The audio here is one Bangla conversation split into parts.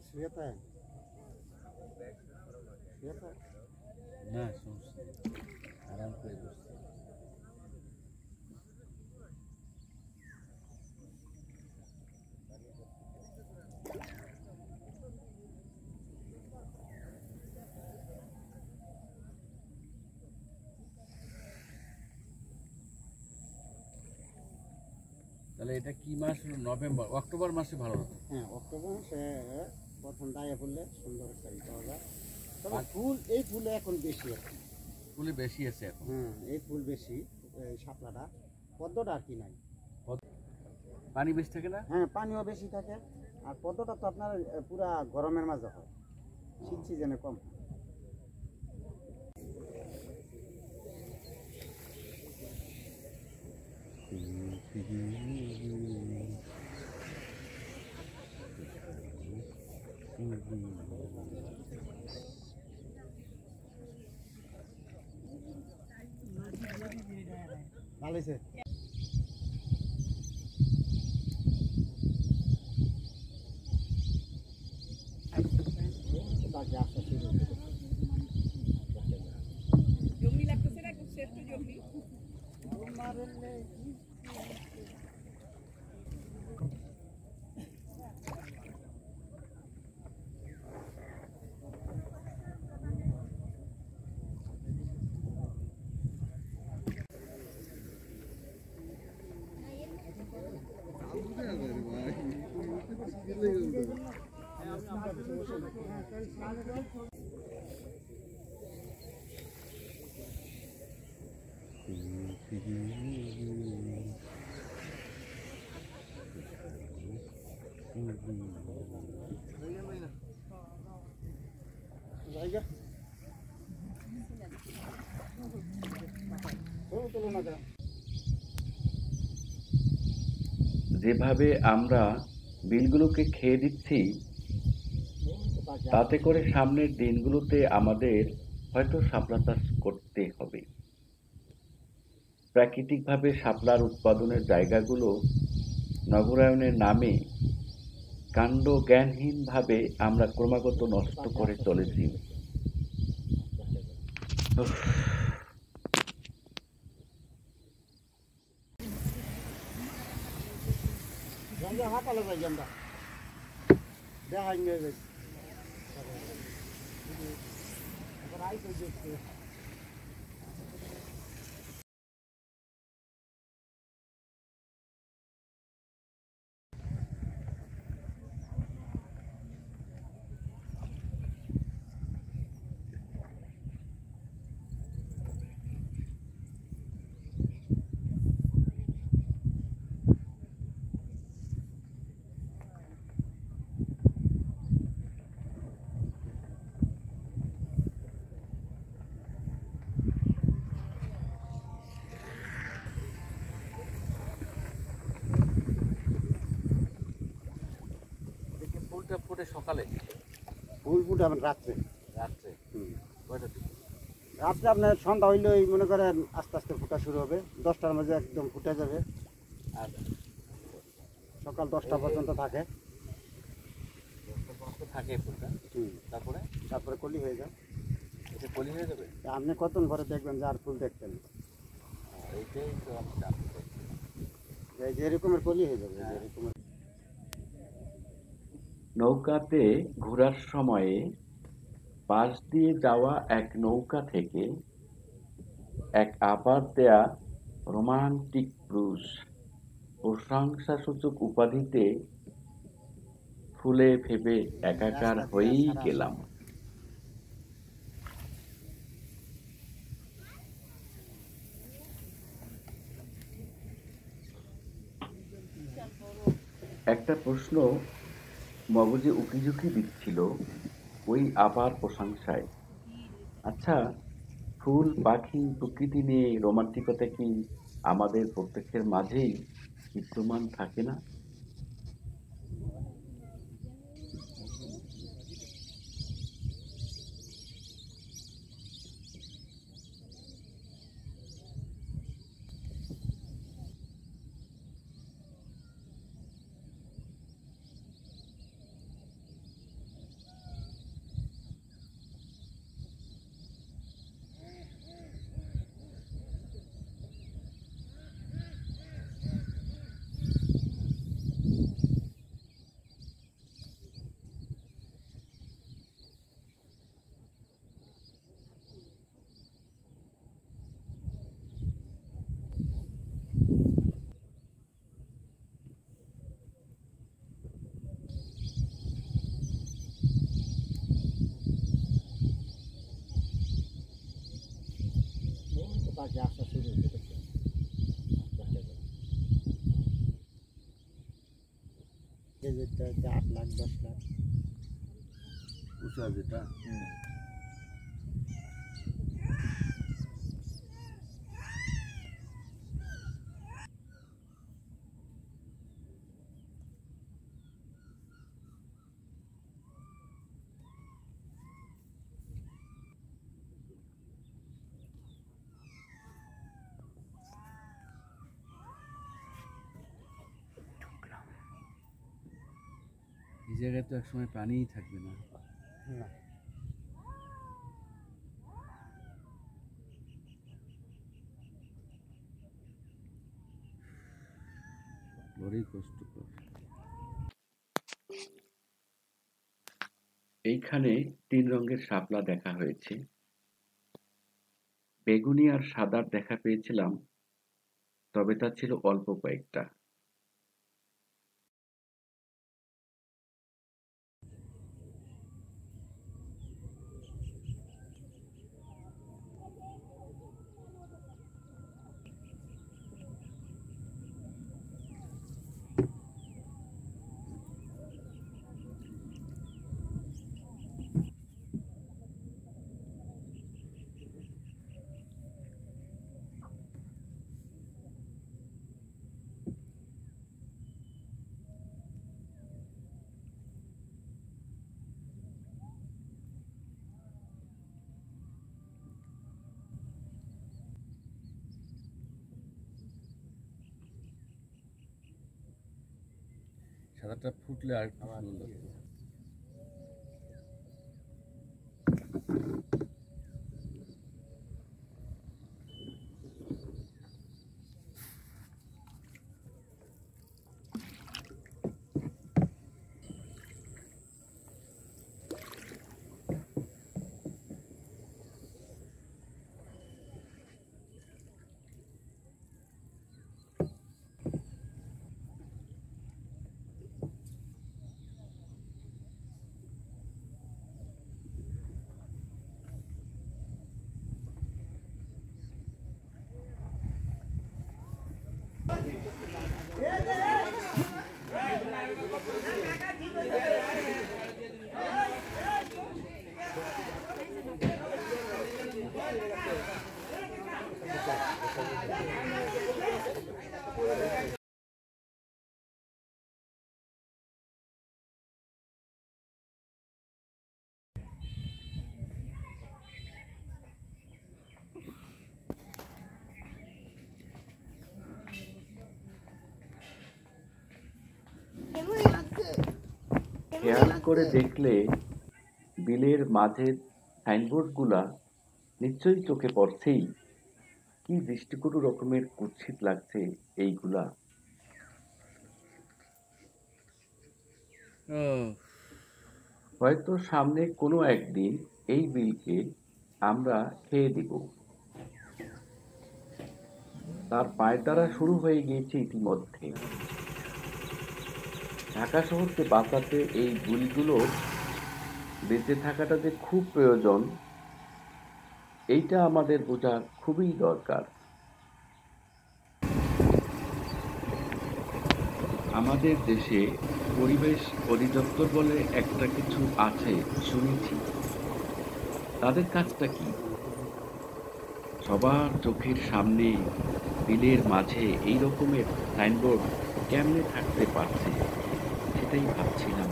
শুয়েতে শুয়েতে না সমস্যা নেই, আরাম করে বসছি। তাহলে এটা কি মাস? নভেম্বর, অক্টোবর মাসে ভালো হতো। হ্যাঁ, অক্টোবর মাসে প্রথম দায়ে পড়লে সুন্দর একটা ই পাওয়া যায়। তবে ফুল, এই ফুলে এখন বেশি আছে, ফুলে বেশি আছে এখন। হ্যাঁ এই ফুল বেশি, এই শাপলাটা। পদ্মটা আর কি নাই। পানি বেশি থাকে না? হ্যাঁ পানিও বেশি থাকে। আর পদ্মটা তো আপনার পুরা গরমের মাঝে হয়, শীত সিজনে কম হয়। ভালো হয়েছে। জমি লাগতেছে না, করছে একটু জমি। জায়গা তুলনা করা। যেভাবে আমরা বিলগুলোকে খেয়ে দিচ্ছি, তাতে করে সামনের দিনগুলোতে আমাদের হয়তো শাপলা চাষ করতে হবে। প্রাকৃতিকভাবে শাপলার উৎপাদনের জায়গাগুলো নগরায়নের নামে কাণ্ডজ্ঞানহীনভাবে আমরা ক্রমাগত নষ্ট করে চলেছি। উফ, জঙ্গল হাঁটালে যাই আমরা দেখাই নিয়ে যাই। এবার আইসো দেখতে। দেখি ফুলটা ফুটে সকালে, ফুল ফুটে আমার রাত্রে। রাত্রে কয়টার দিকে? রাত্রে আপনার সন্ধ্যা হইলেই মনে করেন আস্তে আস্তে ফুটা শুরু হবে, 10টার মাঝে একদম ফুটে যাবে। আর সকাল 10টা পর্যন্ত থাকে। থাকে ফুলটা, তারপরে তারপরে কলি হয়ে যায়। এটা কলি হয়ে যাবে। আপনি কতক্ষণ পরে দেখবেন যে আর ফুল দেখতেন, এইটাই তো আমি জানতে চাচ্ছি। এই যে এরকমের কলি হয়ে যাবে, এই যে এরকমের। নৌকাতে ঘোরার সময়ে পাশ দিয়ে যাওয়া এক নৌকা থেকে এক আবার দেয়া রোমান্টিক পুরুষ প্রশংসাসূচক উপাধিতে ফুলে ফেপে একাকার হয়েই গেলাম। একটা প্রশ্ন মগজে উকিঝুঁকি দিচ্ছিল ওই আবার প্রশংসায়। আচ্ছা, ফুল, পাখি, প্রকৃতি নিয়ে রোমান্টিকতা কি আমাদের প্রত্যেকের মাঝেই বিদ্যমান থাকে না? পাখি আসা শুরু হয়েছে দেখছেন? আস্তে আস্তে করে। এই যেটা হচ্ছে 8 লাখ 10 লাখ। উঁচা যেটা এই জায়গায় তো একসময় পানিই থাকবে না। না, বড়ই কষ্টকর। এইখানে 3 রঙের শাপলা দেখা হয়েছে। বেগুনি আর সাদার দেখা পেয়েছিলাম, তবে তা ছিল অল্প কয়েকটা। সাদাটা ফুটলে আর একটু আবার সুন্দর কি লাগবে। হয়েছে? খেয়াল করে দেখলে বিলের মাঝের সাইনবোর্ডগুলা নিশ্চয়ই চোখে পড়ছেই। কি দৃষ্টিকটু রকমের কুৎসিত লাগছে এইগুলা। ও হয়তো সামনে কোনো একদিন এই বিলকে আমরা খেয়ে দিব। তার পায়তারা শুরু হয়ে গিয়েছে ইতিমধ্যে। ঢাকা শহরকে বাঁচাতে এই বিলগুলোর বেঁচে থাকাটা যে খুব প্রয়োজন, এইটা আমাদের বোঝা খুবই দরকার। আমাদের দেশে পরিবেশ অধিদপ্তর বলে একটা কিছু আছে শুনেছি। তাদের কাজটা কি? সবার চোখের সামনে বিলের মাঝে এই রকমের সাইনবোর্ড কেমনে থাকতে পারছে, সেটাই ভাবছিলাম।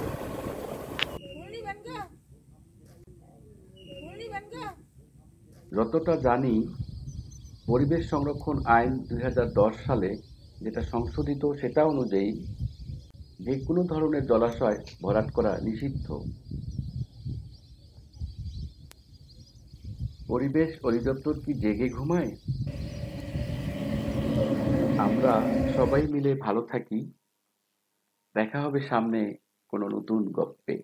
যতটা জানি, পরিবেশ সংরক্ষণ আইন 2010 সালে যেটা সংশোধিত, সেটা অনুযায়ী যে কোনো ধরনের জলাশয় ভরাট করা নিষিদ্ধ। পরিবেশ অধিদপ্তর কি জেগে ঘুমায়? আমরা সবাই মিলে ভালো থাকি। দেখা হবে সামনে কোনো নতুন গল্পে।